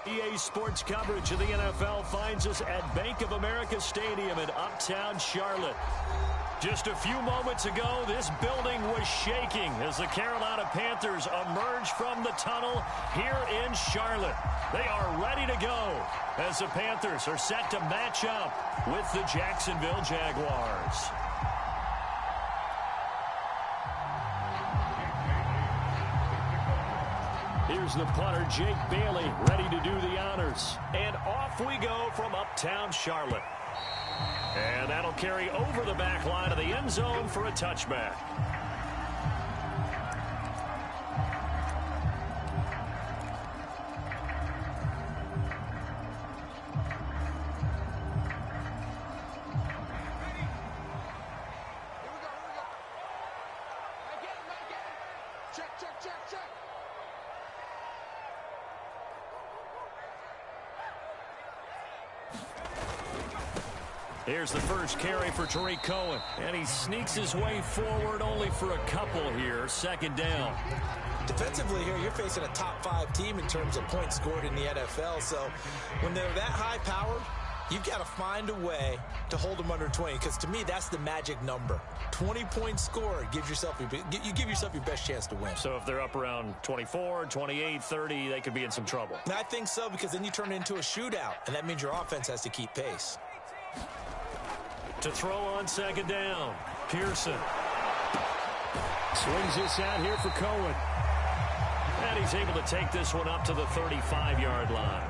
EA Sports coverage of the NFL finds us at Bank of America Stadium in uptown Charlotte. Just a few moments ago, this building was shaking as the Carolina Panthers emerged from the tunnel here in Charlotte. They are ready to go as the Panthers are set to match up with the Jacksonville Jaguars. Here's the punter, Jake Bailey, ready to do the honors. And off we go from uptown Charlotte. And that'll carry over the back line of the end zone for a touchback. Here's the first carry for Tariq Cohen. And he sneaks his way forward only for a couple here. Second down. Defensively here, you're facing a top 5 team in terms of points scored in the NFL. So when they're that high powered, you've got to find a way to hold them under 20. Because to me, that's the magic number. 20 points scored, you give yourself your best chance to win. So if they're up around 24, 28, 30, they could be in some trouble. And I think so, because then you turn it into a shootout. And that means your offense has to keep pace. To throw on second down, Pearson. Swings this out here for Cohen. And he's able to take this one up to the 35-yard line.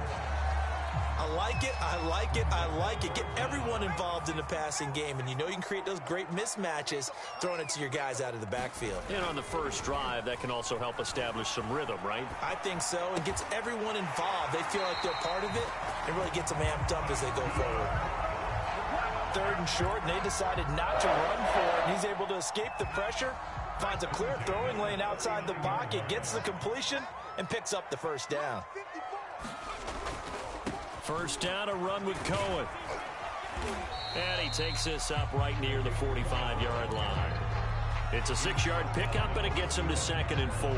I like it, I like it, I like it. Get everyone involved in the passing game, and you know you can create those great mismatches throwing it to your guys out of the backfield. And on the first drive, that can also help establish some rhythm, right? I think so. It gets everyone involved. They feel like they're part of it. It really gets them amped up as they go forward. Third and short, and they decided not to run for it. And he's able to escape the pressure, finds a clear throwing lane outside the pocket, gets the completion, and picks up the first down. First down, a run with Cohen. And he takes this up right near the 45-yard line. It's a 6-yard pickup, and it gets him to 2nd and 4.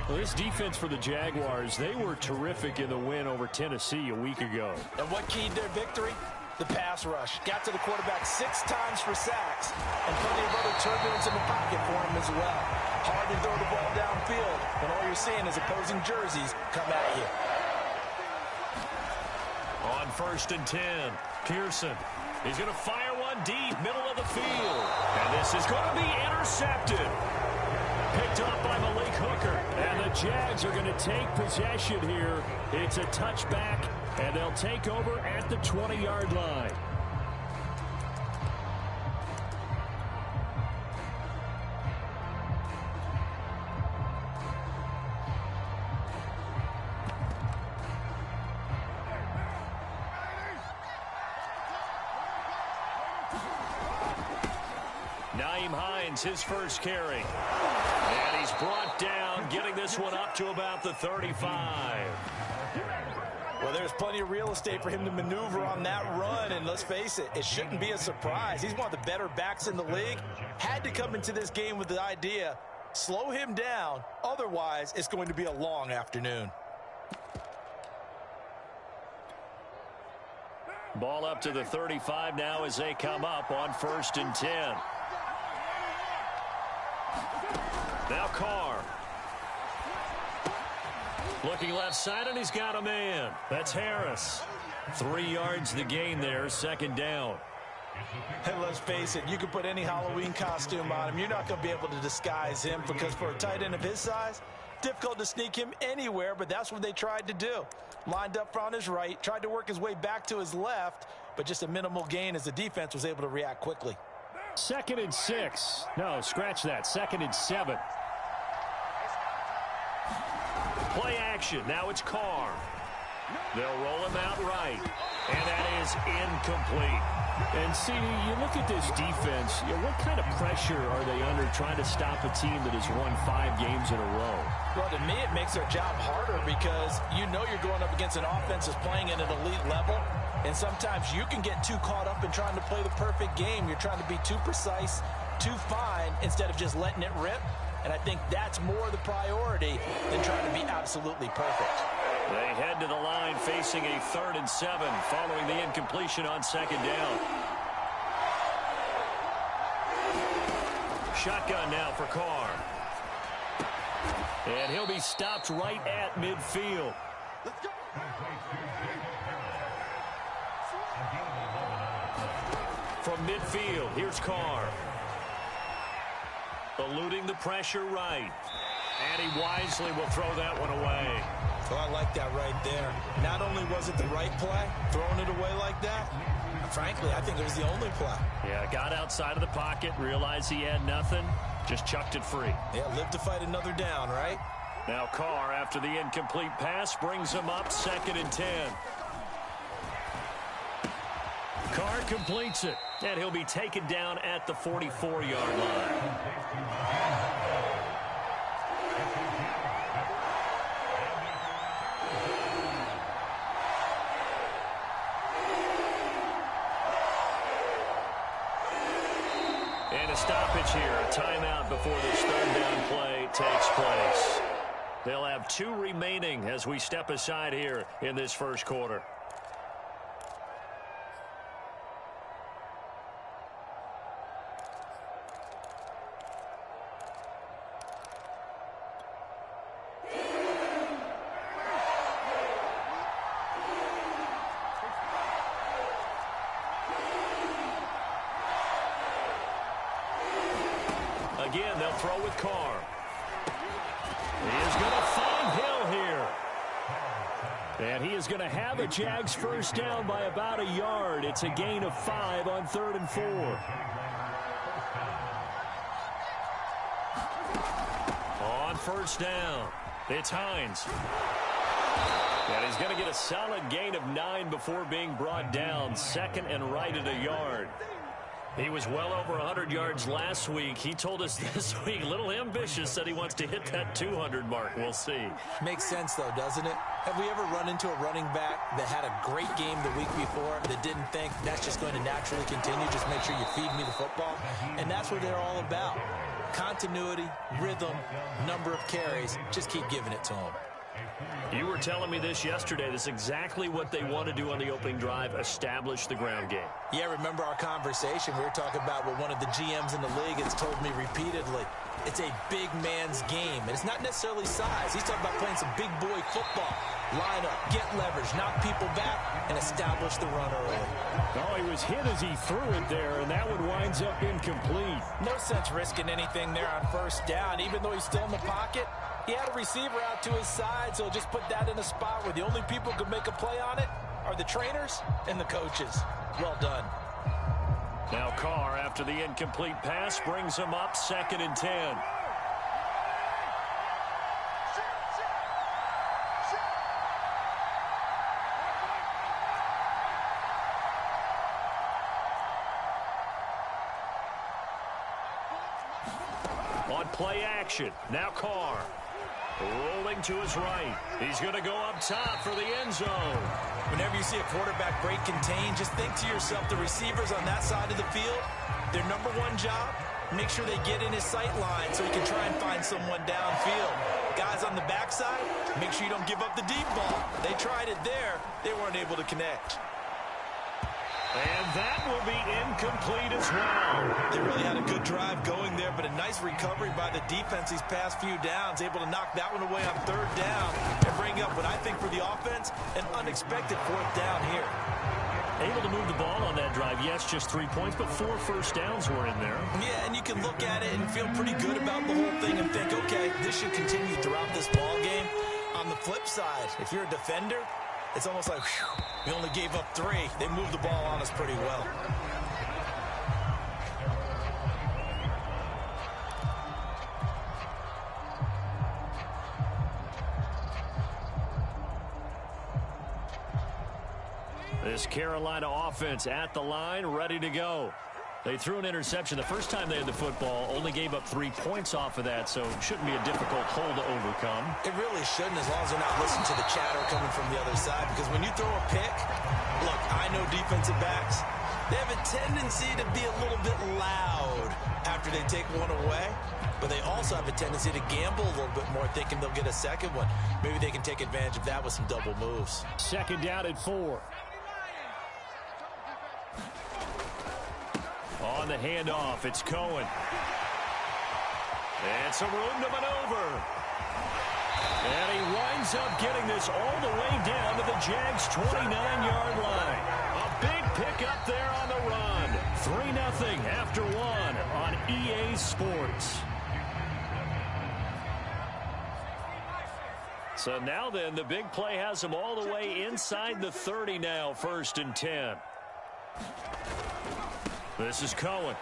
Well, this defense for the Jaguars, they were terrific in the win over Tennessee a week ago. And what keyed their victory? The pass rush. Got to the quarterback 6 times for sacks, and plenty of other turbulence in the pocket for him as well. Hard to throw the ball downfield when all you're seeing is opposing jerseys come at you. On 1st and 10, Pearson. He's going to fire one deep, middle of the field. And this is going to be intercepted. Picked up by Malik Hooker. And the Jags are going to take possession here. It's a touchback, and they'll take over at the 20-yard line. His first carry. And he's brought down, getting this one up to about the 35. Well, there's plenty of real estate for him to maneuver on that run, and let's face it, it shouldn't be a surprise. He's one of the better backs in the league. Had to come into this game with the idea, slow him down, otherwise it's going to be a long afternoon. Ball up to the 35 now as they come up on 1st and 10. Now Carr. Looking left side, and he's got a man. That's Harris. 3 yards the gain there, 2nd down. And let's face it, you can put any Halloween costume on him. You're not going to be able to disguise him, because for a tight end of his size, difficult to sneak him anywhere, but that's what they tried to do. Lined up on his right, tried to work his way back to his left, but just a minimal gain as the defense was able to react quickly. 2nd and 6. No, scratch that. 2nd and 7. Play action. Now it's Carr. They'll roll him out right. And that is incomplete. And see, you look at this defense, what kind of pressure are they under trying to stop a team that has won 5 games in a row? Well, to me, it makes their job harder, because you know you're going up against an offense that's playing at an elite level. And sometimes you can get too caught up in trying to play the perfect game. You're trying to be too precise, too fine, instead of just letting it rip. And I think that's more the priority than trying to be absolutely perfect. They the line facing a 3rd and 7 following the incompletion on 2nd down. Shotgun now for Carr. And he'll be stopped right at midfield. From midfield, here's Carr. Eluding the pressure right. And he wisely will throw that one away. Oh, I like that right there. Not only was it the right play, throwing it away like that, frankly, I think it was the only play. Yeah, got outside of the pocket, realized he had nothing, just chucked it free. Yeah, live to fight another down, right? Now Carr, after the incomplete pass, brings him up 2nd and 10. Carr completes it, and he'll be taken down at the 44-yard line. And a stoppage here, a timeout before this 3rd down play takes place. They'll have 2 remaining as we step aside here in this first quarter. Again, they'll throw with Carr. He is going to find Hill here. And he is going to have a Jags first down by about a yard. It's a gain of 5 on 3rd and 4. On first down, it's Hines. And he's going to get a solid gain of 9 before being brought down. 2nd and right at a yard. He was well over 100 yards last week. He told us this week, a little ambitious, said he wants to hit that 200 mark. We'll see. Makes sense, though, doesn't it? Have we ever run into a running back that had a great game the week before that didn't think that's just going to naturally continue? Just make sure you feed me the football. And that's what they're all about. Continuity, rhythm, number of carries. Just keep giving it to them. You were telling me this yesterday. This is exactly what they want to do on the opening drive, establish the ground game. Yeah, remember our conversation? We were talking about what one of the GMs in the league has told me repeatedly. It's a big man's game, and it's not necessarily size. He's talking about playing some big boy football. Line up, get leverage, knock people back, and establish the run early. Oh, he was hit as he threw it there, and that one winds up incomplete. No sense risking anything there on first down, even though he's still in the pocket. He had a receiver out to his side, so just put that in a spot where the only people who can make a play on it are the trainers and the coaches. Well done. Now Carr, after the incomplete pass, brings him up 2nd and 10. On play action, now Carr. Rolling to his right. He's going to go up top for the end zone. Whenever you see a quarterback break contain, just think to yourself, the receivers on that side of the field, their number one job, make sure they get in his sight line so he can try and find someone downfield. Guys on the backside, make sure you don't give up the deep ball. They tried it there. They weren't able to connect. And that will be incomplete as well. They really had a good drive going there, but a nice recovery by the defense these past few downs, able to knock that one away on 3rd down and bring up what I think for the offense, an unexpected 4th down here. Able to move the ball on that drive. Yes, just 3 points, but 4 first downs were in there. Yeah, and you can look at it and feel pretty good about the whole thing and think, okay, this should continue throughout this ball game. On the flip side, if you're a defender, it's almost like, whew, we only gave up 3. They moved the ball on us pretty well. This Carolina offense at the line, ready to go. They threw an interception the first time they had the football, only gave up 3 points off of that, so it shouldn't be a difficult hole to overcome. It really shouldn't, as long as they're not listening to the chatter coming from the other side, because when you throw a pick, look, I know defensive backs, they have a tendency to be a little bit loud after they take one away. but they also have a tendency to gamble a little bit more, thinking they'll get a second one. Maybe they can take advantage of that with some double moves. Second down at 4. On the handoff, it's Cohen. And some room to maneuver. And he winds up getting this all the way down to the Jags' 29-yard line. A big pickup there on the run. 3-0 after 1 on EA Sports. So now then, the big play has them all the way inside the 30 now, 1st and 10. This is Cohen.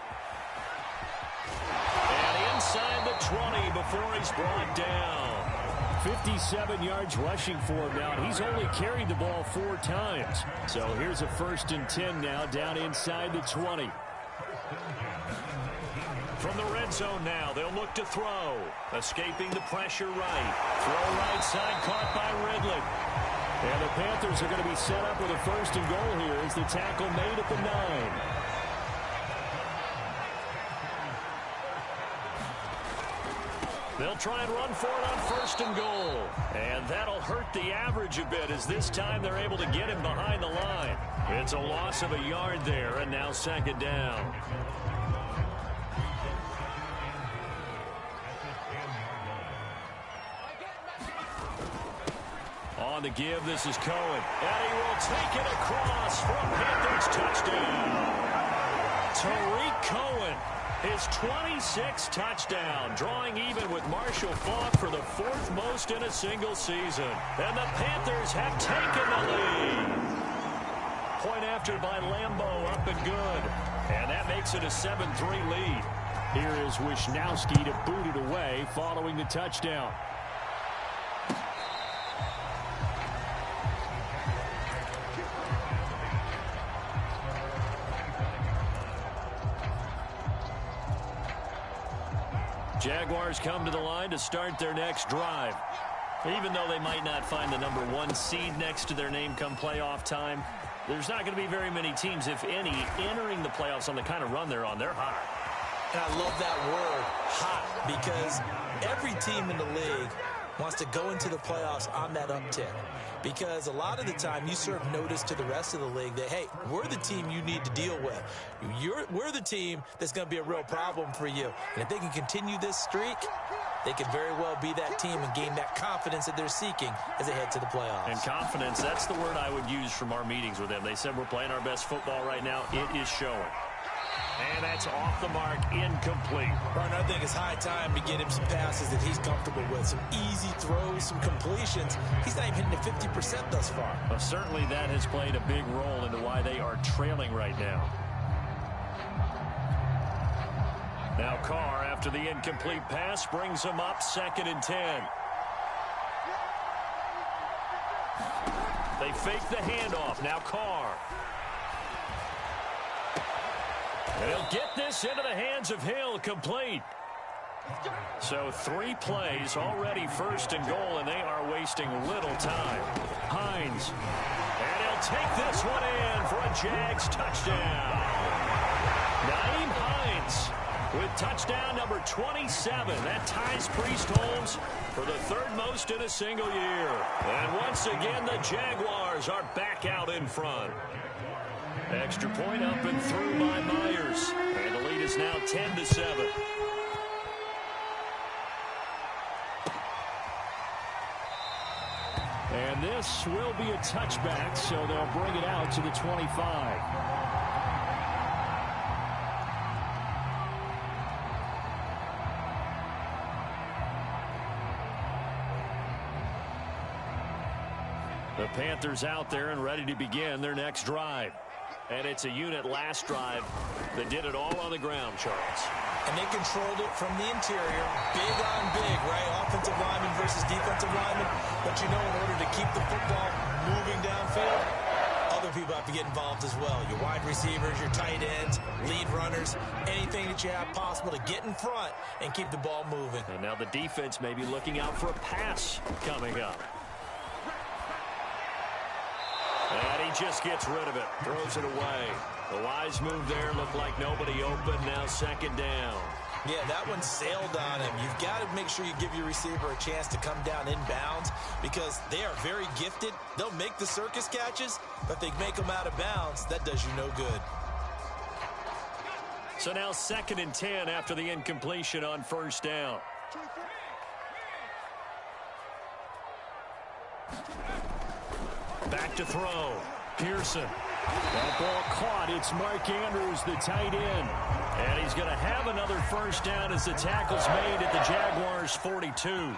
And inside the 20 before he's brought down. 57 yards rushing for him now. He's only carried the ball 4 times. So here's a 1st and 10 now down inside the 20. From the red zone now, they'll look to throw. Escaping the pressure right. Throw right side caught by Ridley. And the Panthers are going to be set up with a 1st and goal here as the tackle made at the 9. They'll try and run for it on 1st and goal. And that'll hurt the average a bit as this time they're able to get him behind the line. It's a loss of a yard there, and now 2nd down. On the give, this is Cohen. And he will take it across for a Panthers touchdown. Tariq Cohen. His 26th touchdown, drawing even with Marshall Faulk for the 4th most in a single season. And the Panthers have taken the lead. Point after by Lambeau, up and good. And that makes it a 7-3 lead. Here is Wisnowski to boot it away following the touchdown. Jaguars come to the line to start their next drive. Even though they might not find the #1 seed next to their name come playoff time, there's not going to be very many teams, if any, entering the playoffs on the kind of run they're on. They're hot. And I love that word, hot, because every team in the league wants to go into the playoffs on that uptick. Because a lot of the time you serve notice to the rest of the league that, hey, we're the team you need to deal with. We're the team that's going to be a real problem for you. And if they can continue this streak, they could very well be that team and gain that confidence that they're seeking as they head to the playoffs. And confidence, that's the word I would use from our meetings with them. They said we're playing our best football right now. It is showing. And that's off the mark, incomplete. Right, I think it's high time to get him some passes that he's comfortable with. Some easy throws, some completions. He's not even hitting the 50% thus far. Well, certainly that has played a big role into why they are trailing right now. Now Carr, after the incomplete pass, brings him up 2nd and 10. They fake the handoff. Now Carr. And he'll get this into the hands of Hill, complete. So 3 plays already 1st and goal, and they are wasting little time. Hines. And he'll take this one in for a Jags touchdown. Nyheim Hines with touchdown number 27. That ties Priest Holmes for the 3rd most in a single year. And once again, the Jaguars are back out in front. Extra point up and through by Myers. And the lead is now 10-7. And this will be a touchback, so they'll bring it out to the 25. The Panthers out there and ready to begin their next drive. And it's a unit last drive that did it all on the ground, Charles. And they controlled it from the interior. Big on big, right? Offensive lineman versus defensive lineman. But you know, in order to keep the football moving downfield, other people have to get involved as well. Your wide receivers, your tight ends, lead runners, anything that you have possible to get in front and keep the ball moving. And now the defense may be looking out for a pass coming up. And he just gets rid of it, throws it away. The wise move there, looked like nobody open, now 2nd down. Yeah, that one sailed on him. You've got to make sure you give your receiver a chance to come down inbounds because they are very gifted. They'll make the circus catches, but if they make them out of bounds, that does you no good. So now 2nd and 10 after the incompletion on first down. Back to throw. Pearson. That ball caught. It's Mark Andrews, the tight end. And he's going to have another first down as the tackle's made at the Jaguars' 42.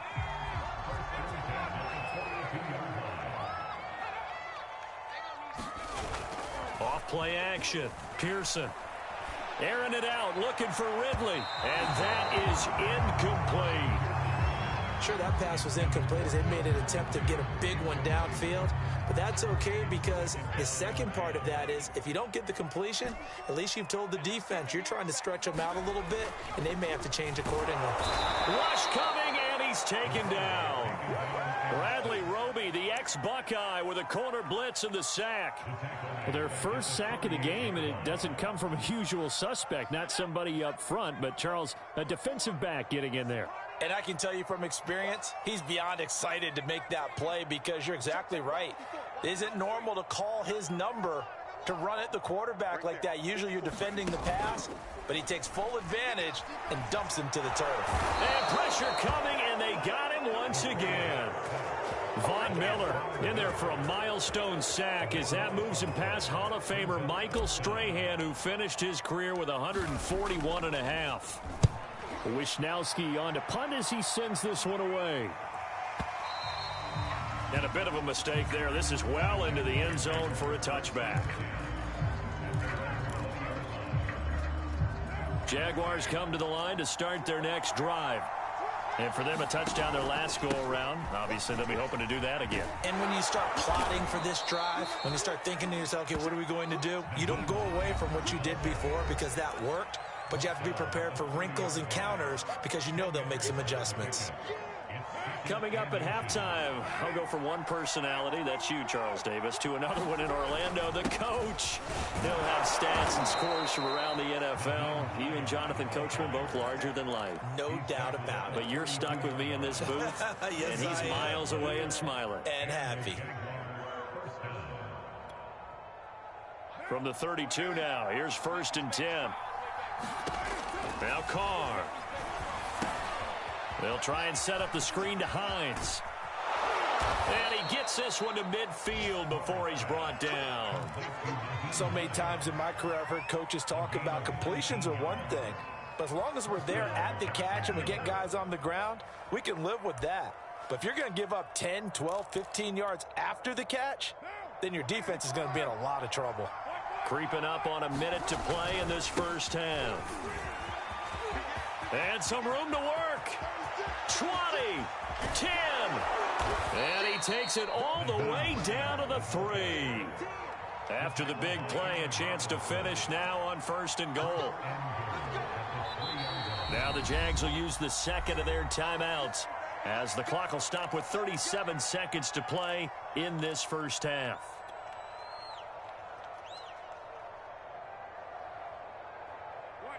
Off play action. Pearson. Airing it out, looking for Ridley. And that is incomplete. Sure, that pass was incomplete as they made an attempt to get a big one downfield. But that's okay because the second part of that is if you don't get the completion, at least you've told the defense you're trying to stretch them out a little bit, and they may have to change accordingly. Rush coming, and he's taken down. Bradley Roby, the ex-Buckeye, with a corner blitz and the sack. Well, their first sack of the game, and it doesn't come from a usual suspect, not somebody up front, but Charles, a defensive back getting in there. And I can tell you from experience, he's beyond excited to make that play because you're exactly right. It isn't normal to call his number to run at the quarterback like that. Usually you're defending the pass, but he takes full advantage and dumps him to the turf. And pressure coming, and they got him once again. Von Miller in there for a milestone sack as that moves him past Hall of Famer Michael Strahan, who finished his career with 141.5. Wisnowski on to punt as he sends this one away. And a bit of a mistake there. This is well into the end zone for a touchback. Jaguars come to the line to start their next drive. And for them, a touchdown their last go-around. Obviously, they'll be hoping to do that again. And when you start plotting for this drive, when you start thinking to yourself, okay, what are we going to do? You don't go away from what you did before because that worked. But you have to be prepared for wrinkles and counters because you know they'll make some adjustments. Coming up at halftime, I'll go from one personality, that's you, Charles Davis, to another one in Orlando, the coach. He'll have stats and scores from around the NFL. You and Jonathan Coachman, both larger than life. No doubt about it. But you're stuck with me in this booth, yes, and he's miles away and smiling. And happy. From the 32 now, here's 1st and 10. Now Carr. They'll try and set up the screen to Hines. And he gets this one to midfield before he's brought down. So many times in my career I've heard coaches talk about completions are one thing. But as long as we're there at the catch and we get guys on the ground, we can live with that. But if you're going to give up 10, 12, 15 yards after the catch, then your defense is going to be in a lot of trouble. Creeping up on a minute to play in this first half. And some room to work. 20, 10. And he takes it all the way down to the 3. After the big play, a chance to finish now on 1st and goal. Now the Jags will use the second of their timeouts as the clock will stop with 37 seconds to play in this first half.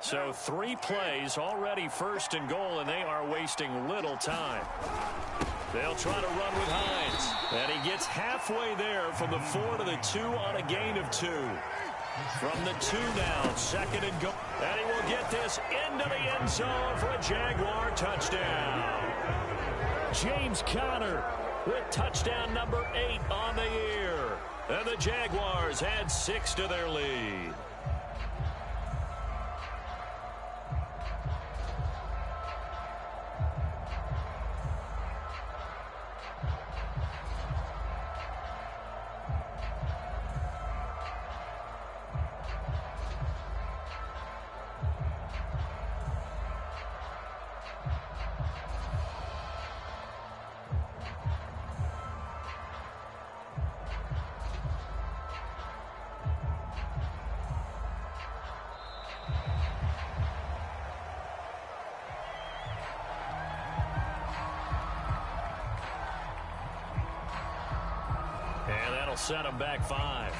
So 3 plays already 1st and goal, and they are wasting little time. They'll try to run with Hines. And he gets halfway there from the 4 to the 2 on a gain of 2. From the 2 now, 2nd and goal. And he will get this into the end zone for a Jaguar touchdown. James Conner with touchdown number 8 on the year. And the Jaguars add 6 to their lead. Set him back 5.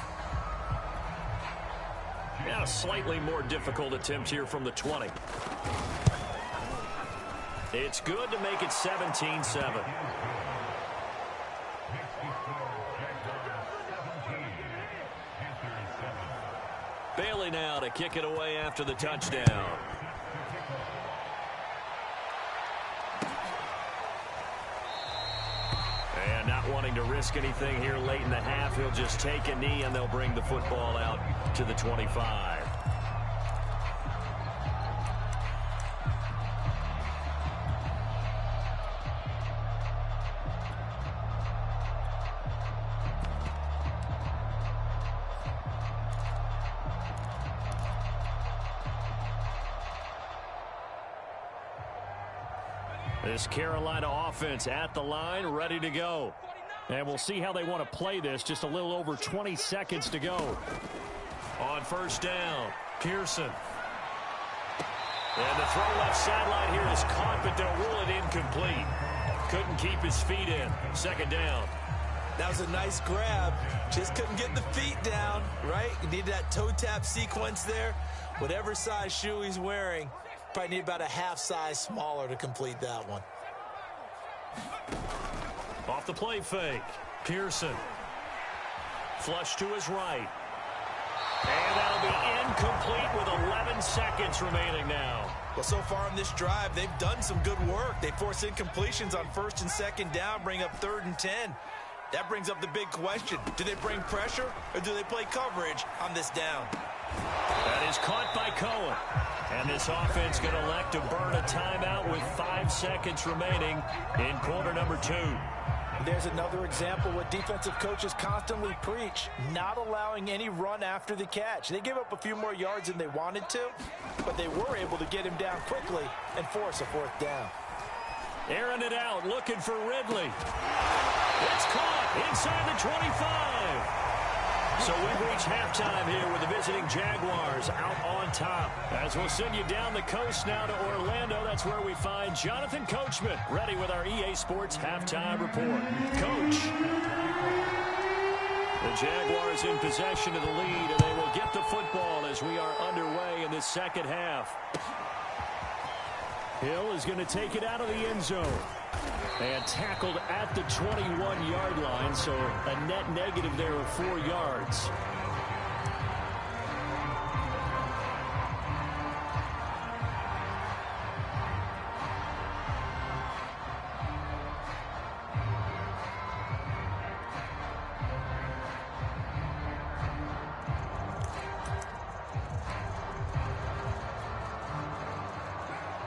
Now a slightly more difficult attempt here from the 20. It's good to make it 17-7. Bailey now to kick it away after the touchdown. And not wanting to risk anything here late in the half, he'll just take a knee and they'll bring the football out to the 25. This Carolina offense at the line, ready to go. And we'll see how they want to play this. Just a little over 20 seconds to go. On first down, Pearson. And the throw left sideline here is caught, but they'll rule it incomplete. Couldn't keep his feet in. Second down. That was a nice grab. Just couldn't get the feet down, right? You need that toe tap sequence there. Whatever size shoe he's wearing, probably need about a half size smaller to complete that one. Off the play fake. Pearson. Flush to his right. And that'll be incomplete with 11 seconds remaining now. Well, so far in this drive, they've done some good work. They force incompletions on first and second down, bring up 3rd and 10. That brings up the big question. Do they bring pressure or do they play coverage on this down? That is caught by Cohen. And this offense going to elect to burn a timeout with 5 seconds remaining in quarter number 2. There's another example what defensive coaches constantly preach, not allowing any run after the catch. They gave up a few more yards than they wanted to, but they were able to get him down quickly and force a 4th down. Airing it out, looking for Ridley. It's caught inside the 25. So we reach halftime here with the visiting Jaguars out on top. As we'll send you down the coast now to Orlando, that's where we find Jonathan Coachman, ready with our EA Sports halftime report. Coach. The Jaguars in possession of the lead, and they will get the football as we are underway in the second half. Hill is going to take it out of the end zone. And tackled at the 21-yard line, so a net negative there of 4 yards.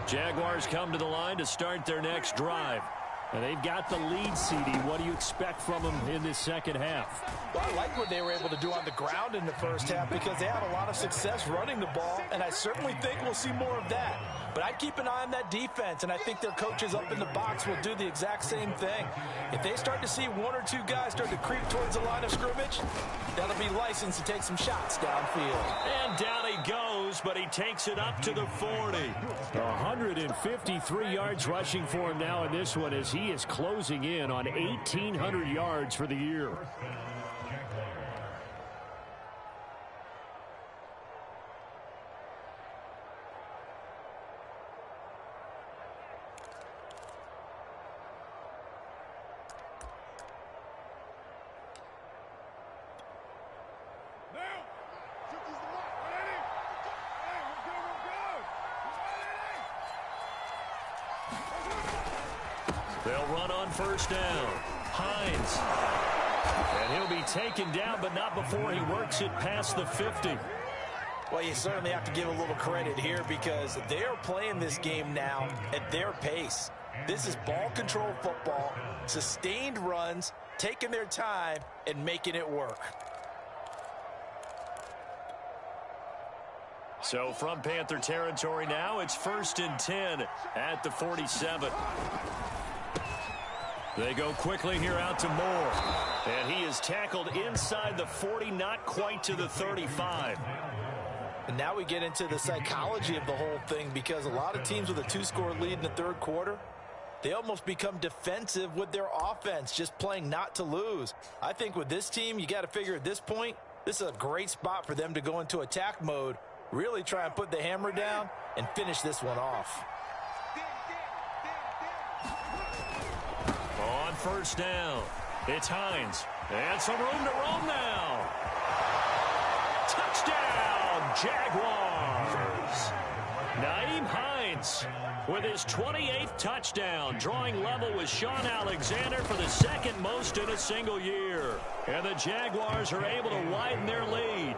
Jaguars come to the line to start their next drive. And they've got the lead, CD. What do you expect from them in this second half? Well, I like what they were able to do on the ground in the first half because they had a lot of success running the ball, and I certainly think we'll see more of that. But I'd keep an eye on that defense, and I think their coaches up in the box will do the exact same thing. If they start to see 1 or 2 guys start to creep towards the line of scrimmage, that'll be licensed to take some shots downfield. And down he goes, but he takes it up to the 40. 153 yards rushing for him now in this one as he is closing in on 1,800 yards for the year. They'll run on first down. Hines. And he'll be taken down, but not before he works it past the 50. Well, you certainly have to give a little credit here because they are playing this game now at their pace. This is ball control football, sustained runs, taking their time, and making it work. So from Panther territory now, it's 1st and 10 at the 47. They go quickly here out to Moore. And he is tackled inside the 40, not quite to the 35. And now we get into the psychology of the whole thing because a lot of teams with a 2-score lead in the 3rd quarter, they almost become defensive with their offense, just playing not to lose. I think with this team, you got to figure at this point, this is a great spot for them to go into attack mode, really try and put the hammer down and finish this one off. first down. It's Hines. And some room to roam now. Touchdown, Jaguars. Nyheim Hines with his 28th touchdown, drawing level with Shaun Alexander for the second most in a single year. And the Jaguars are able to widen their lead.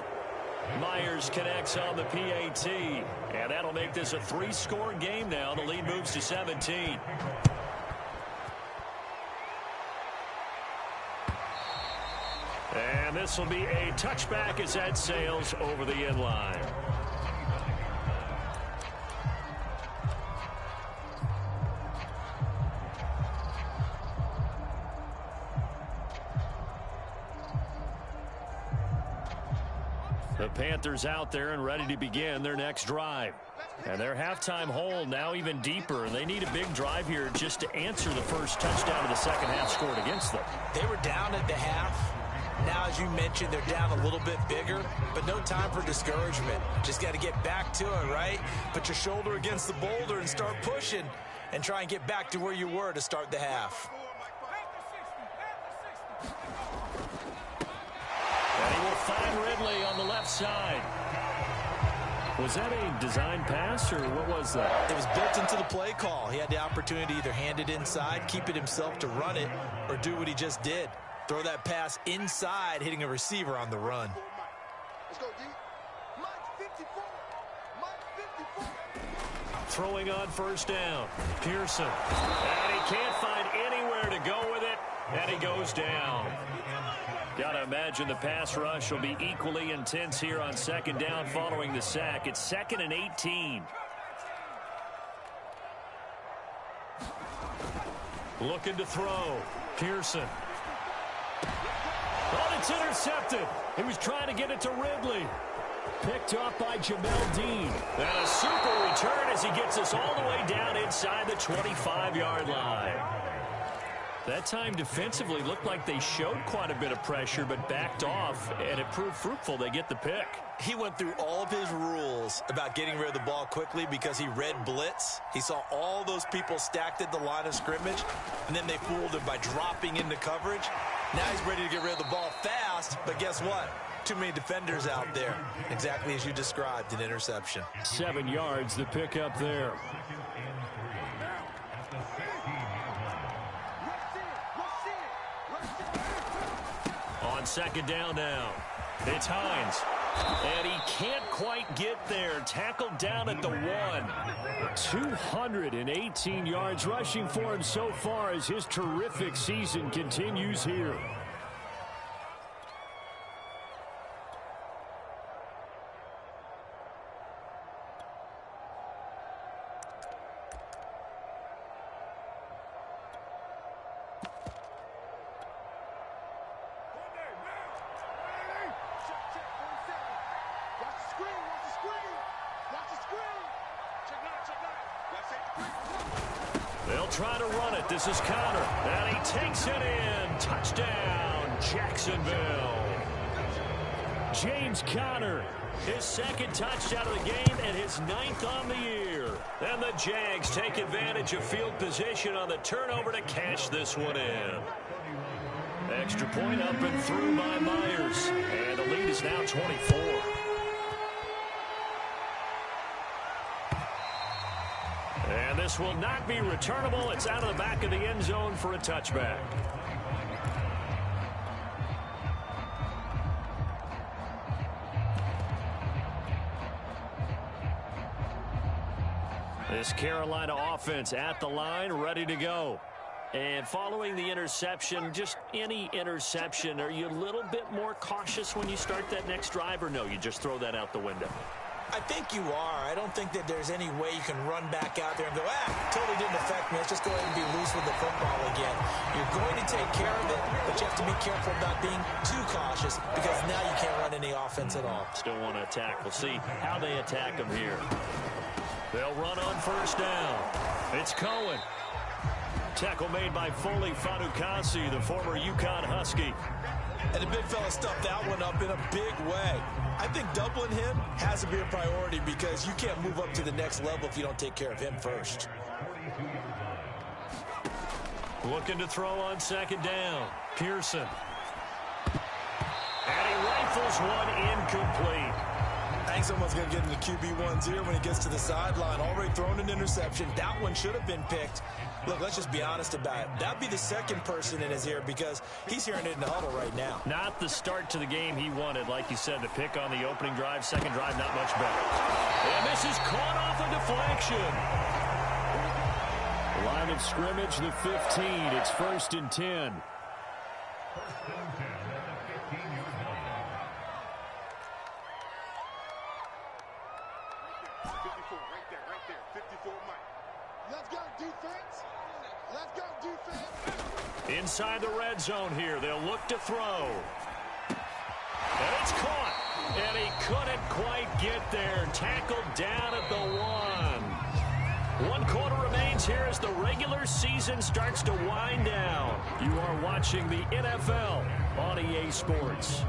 Myers connects on the PAT, and that'll make this a 3-score game now. The lead moves to 17. And this will be a touchback as that sails over the end line. The Panthers out there and ready to begin their next drive. And their halftime hole now even deeper. They need a big drive here just to answer the first touchdown of the second half scored against them. They were down at the half. Now, as you mentioned, they're down a little bit bigger, but no time for discouragement. Just got to get back to it, right? Put your shoulder against the boulder and start pushing and try and get back to where you were to start the half. And he will find Ridley on the left side. Was that a design pass, or what was that? It was built into the play call. He had the opportunity to either hand it inside, keep it himself to run it, or do what he just did. Throw that pass inside, hitting a receiver on the run. Let's go, D. Mike 54. Mike 54. Throwing on first down. Pearson. And he can't find anywhere to go with it, and he goes down. Got to imagine the pass rush will be equally intense here on second down following the sack. It's 2nd and 18. Looking to throw. Pearson. Oh, it's intercepted. He was trying to get it to Ridley. Picked off by Jamel Dean. And a super return as he gets us all the way down inside the 25-yard line. That time defensively looked like they showed quite a bit of pressure but backed off, and it proved fruitful. They get the pick. He went through all of his rules about getting rid of the ball quickly because he read blitz. He saw all those people stacked at the line of scrimmage, and then they fooled him by dropping into coverage. Now he's ready to get rid of the ball fast, but guess what? Too many defenders out there. Exactly as you described, an interception. 7 yards, the pickup there. On second down now. It's Hines. And he can't quite get there. Tackled down at the 1. 218 yards rushing for him so far as his terrific season continues here. They'll try to run it. This is Conner. And he takes it in. Touchdown, Jacksonville. James Conner, his second touchdown of the game and his 9th on the year. And the Jags take advantage of field position on the turnover to cash this one in. Extra point up and through by Myers. And the lead is now 24. And this will not be returnable. It's out of the back of the end zone for a touchback. This Carolina offense at the line, ready to go. And following the interception, just any interception, are you a little bit more cautious when you start that next drive, or no, you just throw that out the window? I think you are. I don't think that there's any way you can run back out there and go, totally didn't affect me. Let's just go ahead and be loose with the football again. You're going to take care of it, but you have to be careful about being too cautious because now you can't run any offense at all. Still want to attack. We'll see how they attack them here. They'll run on first down. It's Cohen. Tackle made by Foley Fadukasi, the former UConn Husky. And the big fella stuffed that one up in a big way. I think doubling him has to be a priority because you can't move up to the next level if you don't take care of him first. Looking to throw on second down. Pearson. And he rifles one incomplete. I think someone's going to get into QB1's ear when he gets to the sideline. Already thrown an interception. That one should have been picked. Look, let's just be honest about it. That'd be the second person in his ear because he's hearing it in the huddle right now. Not the start to the game he wanted. Like you said, the pick on the opening drive, second drive, not much better. And this is caught off a deflection. Line of scrimmage, the 15. It's 1st and 10. Let's go, defense. Let's go, defense. Inside the red zone here. They'll look to throw. And it's caught. And he couldn't quite get there. Tackled down at the 1. 1 quarter remains here as the regular season starts to wind down. You are watching the NFL on EA Sports.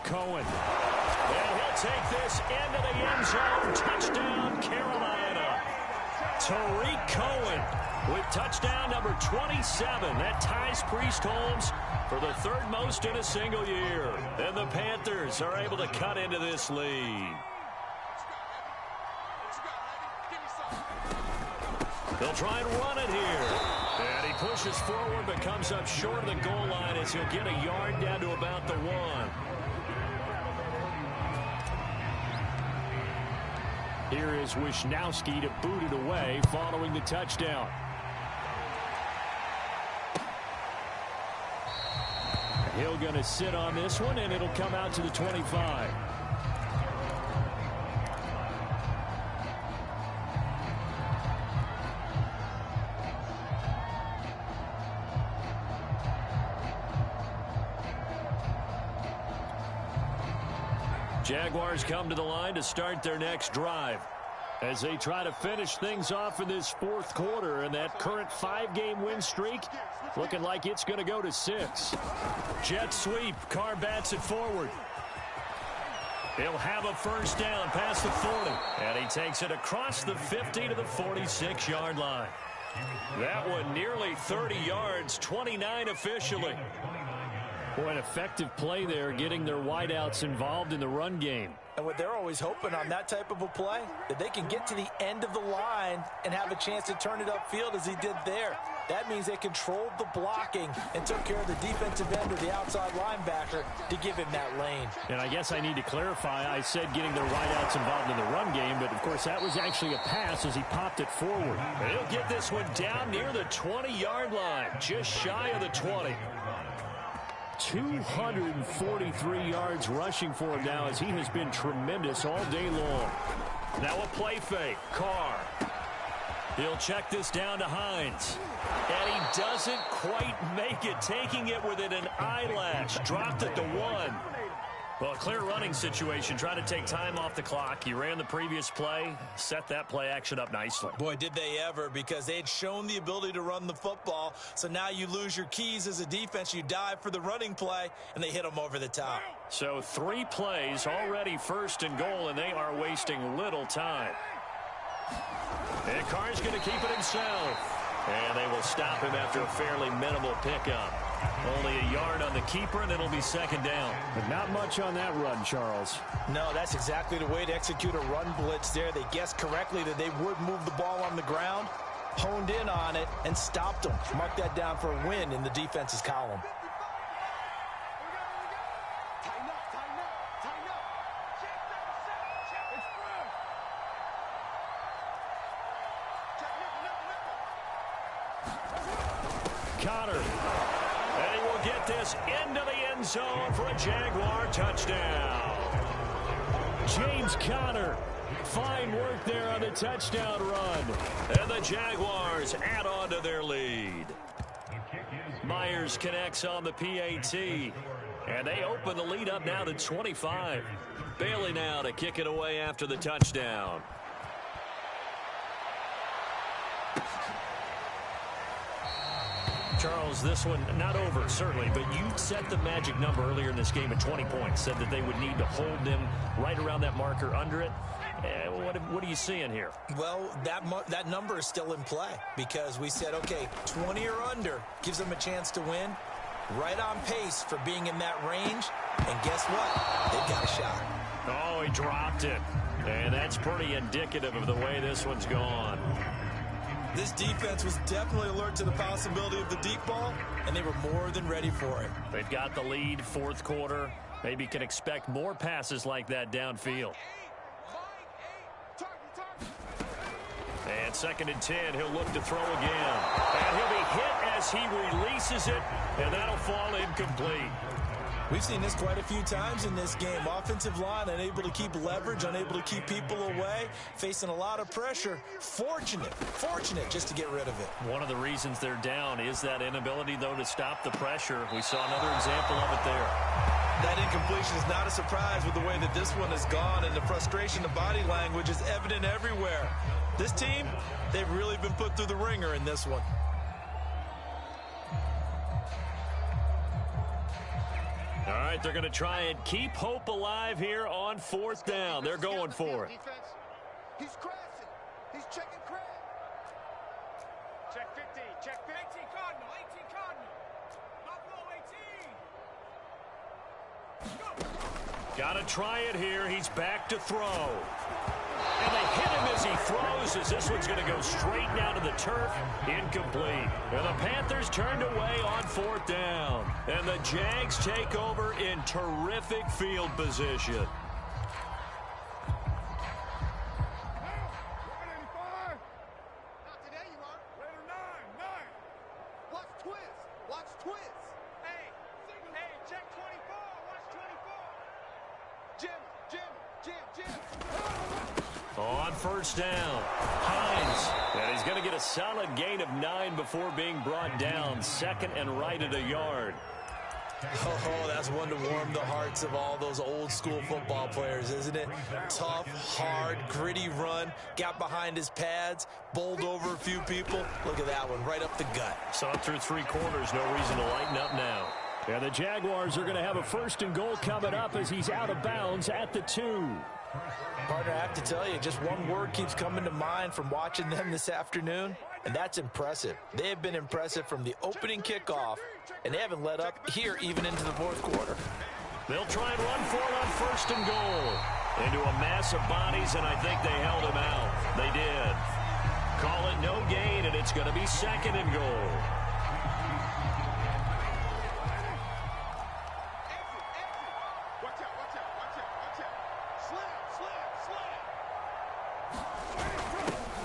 Cohen. And he'll take this into the end zone. Touchdown, Carolina. Tariq Cohen with touchdown number 27. That ties Priest Holmes for the 3rd most in a single year. And the Panthers are able to cut into this lead. They'll try and run it here. And he pushes forward but comes up short of the goal line as he'll get a yard down to about the 1. Here is Wisnowski to boot it away following the touchdown. Hill going to sit on this one, and it'll come out to the 25. Jaguars come to the line to start their next drive as they try to finish things off in this 4th quarter, and that current 5-game win streak looking like it's going to go to 6. Jet sweep. Carr bats it forward. He'll have a first down past the 40, and he takes it across the 50 to the 46-yard line. That one nearly 30 yards, 29 officially. Boy, an effective play there, getting their wideouts involved in the run game. And what they're always hoping on that type of a play, that they can get to the end of the line and have a chance to turn it upfield as he did there. That means they controlled the blocking and took care of the defensive end or the outside linebacker to give him that lane. And I guess I need to clarify, I said getting their wideouts involved in the run game, but of course that was actually a pass as he popped it forward. And he'll get this one down near the 20-yard line, just shy of the 20. 243 yards rushing for him now as he has been tremendous all day long. Now a play fake. Carr. He'll check this down to Hines. And he doesn't quite make it, taking it within an eyelash. Dropped at the 1. Well, a clear running situation, trying to take time off the clock. He ran the previous play, set that play action up nicely. Boy, did they ever, because they had shown the ability to run the football. So now you lose your keys as a defense. You dive for the running play, and they hit them over the top. So 3 plays, already 1st and goal, and they are wasting little time. And Carr's going to keep it himself. And they will stop him after a fairly minimal pickup. Only a yard on the keeper, and it'll be 2nd down. But not much on that run, Charles. No, that's exactly the way to execute a run blitz there. They guessed correctly that they would move the ball on the ground, honed in on it, and stopped them. Mark that down for a win in the defense's column. Connor. And he will get this into the end zone for a Jaguar touchdown. James Conner. Fine work there on the touchdown run. And the Jaguars add on to their lead. Myers connects on the PAT. And they open the lead up now to 25. Bailey now to kick it away after the touchdown. Charles, this one not over, certainly, but you set the magic number earlier in this game at 20 points, said that they would need to hold them right around that marker under it. What are you seeing here? Well, that number is still in play because we said, okay, 20 or under gives them a chance to win. Right on pace for being in that range. And guess what? They've got a shot. Oh, he dropped it. And that's pretty indicative of the way this one's gone. This defense was definitely alert to the possibility of the deep ball, and they were more than ready for it. They've got the lead, fourth quarter. Maybe can expect more passes like that downfield. And 2nd and 10, he'll look to throw again. And he'll be hit as he releases it, and that'll fall incomplete. We've seen this quite a few times in this game. Offensive line unable to keep leverage, unable to keep people away, facing a lot of pressure. Fortunate just to get rid of it. One of the reasons they're down is that inability, though, to stop the pressure. We saw another example of it there. That incompletion is not a surprise with the way that this one has gone, and the frustration, the body language is evident everywhere. This team, they've really been put through the ringer in this one. All right, they're going to try and keep hope alive here on 4th down. They're going for it. He's crashing. He's checking crash. Check 15. Check 15. 18 Cardinal. 18 Cardinal. Buffalo 18. Go. Got to try it here. He's back to throw. And they hit him as he throws, as this one's going to go straight down to the turf. Incomplete. And the Panthers turned away on 4th down. And the Jags take over in terrific field position. Not today, you are. Later, 9. Watch twist. Watch twist. Hey, check 24. Watch 24. Jim. On 1st down, Hines. And he's going to get a solid gain of 9 before being brought down. 2nd and right at a yard. Oh, that's one to warm the hearts of all those old school football players, isn't it? Tough, hard, gritty run. Got behind his pads, bowled over a few people. Look at that one, right up the gut. Saw it through 3 quarters. No reason to lighten up now. And the Jaguars are going to have a 1st and goal coming up as he's out of bounds at the 2. Partner, I have to tell you, just one word keeps coming to mind from watching them this afternoon, and that's impressive. They have been impressive from the opening kickoff, and they haven't let up here even into the 4th quarter. They'll try and run for it on 1st and goal. Into a mass of bodies, and I think they held him out. They did. Call it no gain, and it's going to be 2nd and goal.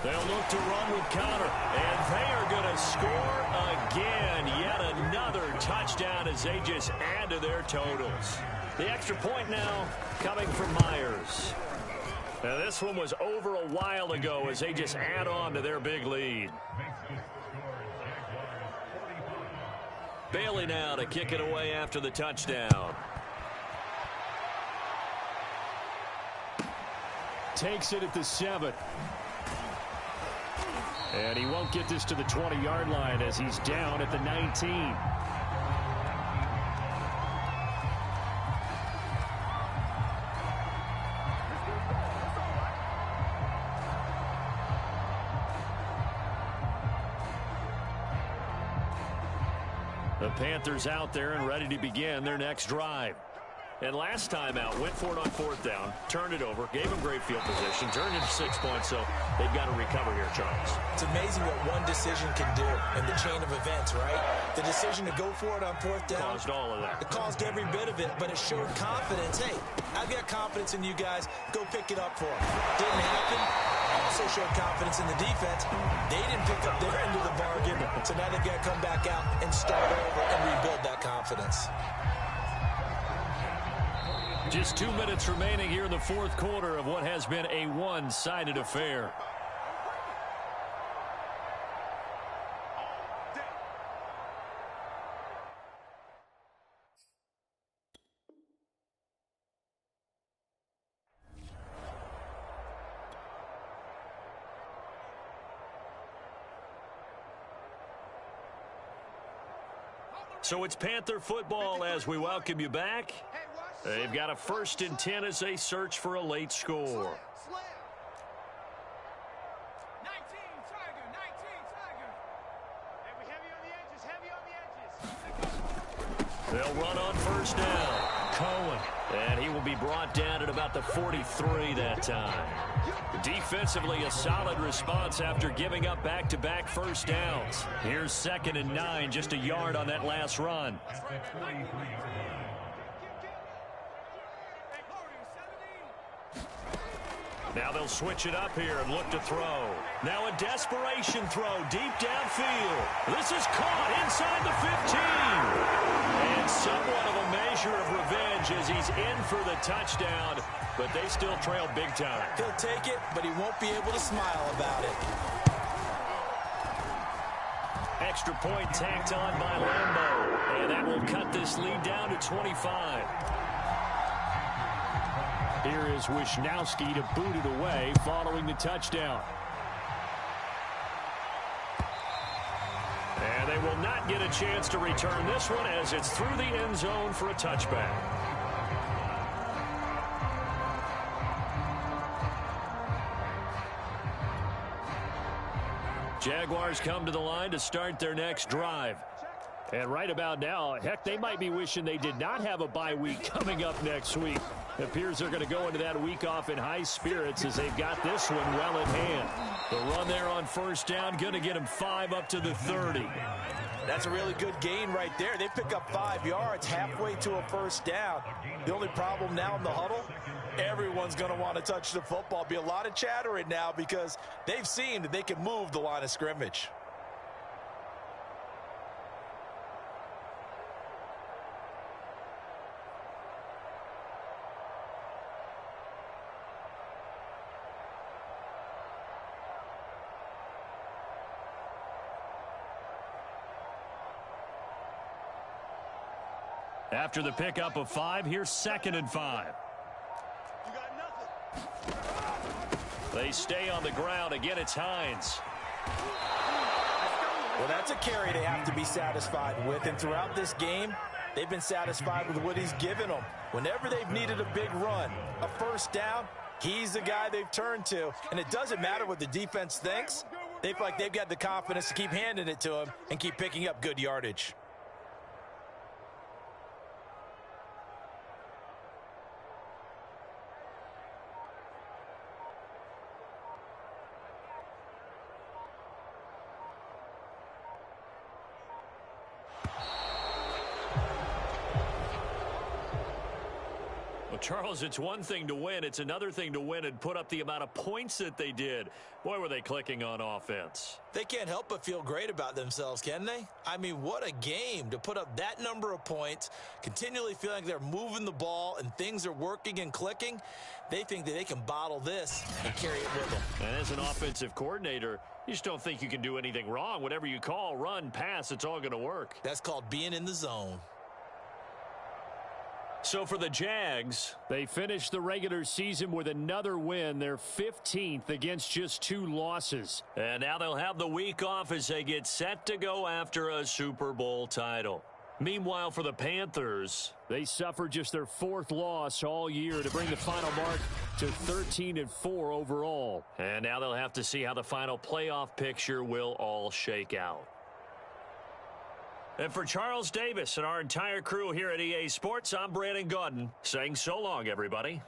They'll look to run with counter, and they are going to score again. Yet another touchdown as they just add to their totals. The extra point now coming from Myers. Now this one was over a while ago as they just add on to their big lead. Bailey now to kick it away after the touchdown. Takes it at the 7. And he won't get this to the 20-yard line as he's down at the 19. The Panthers out there and ready to begin their next drive. And last time out, went for it on 4th down, turned it over, gave them great field position, turned into 6 points, so they've got to recover here, Charles. It's amazing what one decision can do in the chain of events, right? The decision to go for it on 4th down. Caused all of that. It caused every bit of it, but it showed confidence. Hey, I've got confidence in you guys. Go pick it up for them. Didn't happen. Also showed confidence in the defense. They didn't pick up their end of the bargain, so now they've got to come back out and start over and rebuild that confidence. Just 2 minutes remaining here in the 4th quarter of what has been a one-sided affair. So it's Panther football as we welcome you back. They've got a 1st and 10 as they search for a late score. 19, Tiger, 19, Tiger. Hey, we heavy on the edges, They'll run on 1st down. Cohen. And he will be brought down at about the 43 that time. Defensively, a solid response after giving up back-to-back 1st downs. Here's 2nd and 9, just a yard on that last run. Now they'll switch it up here and look to throw. Now a desperation throw deep downfield. This is caught inside the 15. And somewhat of a measure of revenge as he's in for the touchdown, but they still trail big time. He'll take it, but he won't be able to smile about it. Extra point tacked on by Lambo. And that will cut this lead down to 25. Here is Wisnowski to boot it away following the touchdown. And they will not get a chance to return this one as it's through the end zone for a touchback. Jaguars come to the line to start their next drive. And right about now, heck, they might be wishing they did not have a bye week coming up next week. It appears they're going to go into that week off in high spirits as they've got this one well in hand. The run there on 1st down, going to get him 5 up to the 30. That's a really good gain right there. They pick up 5 yards halfway to a 1st down. The only problem now in the huddle, everyone's going to want to touch the football. Be a lot of chattering now because they've seen that they can move the line of scrimmage. After the pickup of 5, here's 2nd and 5. You got nothing. They stay on the ground. Again, it's Hines. Well, that's a carry they have to be satisfied with. And throughout this game, they've been satisfied with what he's given them. Whenever they've needed a big run, a 1st down, he's the guy they've turned to. And it doesn't matter what the defense thinks. They feel like they've got the confidence to keep handing it to him and keep picking up good yardage. Charles, it's one thing to win. It's another thing to win and put up the amount of points that they did. Boy, were they clicking on offense. They can't help but feel great about themselves, can they? I mean, what a game to put up that number of points, continually feeling like they're moving the ball and things are working and clicking. They think that they can bottle this and carry it with them. And as an offensive coordinator, you just don't think you can do anything wrong. Whatever you call, run, pass, it's all going to work. That's called being in the zone. So for the Jags, they finished the regular season with another win, their 15th against just 2 losses. And now they'll have the week off as they get set to go after a Super Bowl title. Meanwhile, for the Panthers, they suffered just their 4th loss all year to bring the final mark to 13-4 overall. And now they'll have to see how the final playoff picture will all shake out. And for Charles Davis and our entire crew here at EA Sports, I'm Brandon Gaudin saying so long, everybody.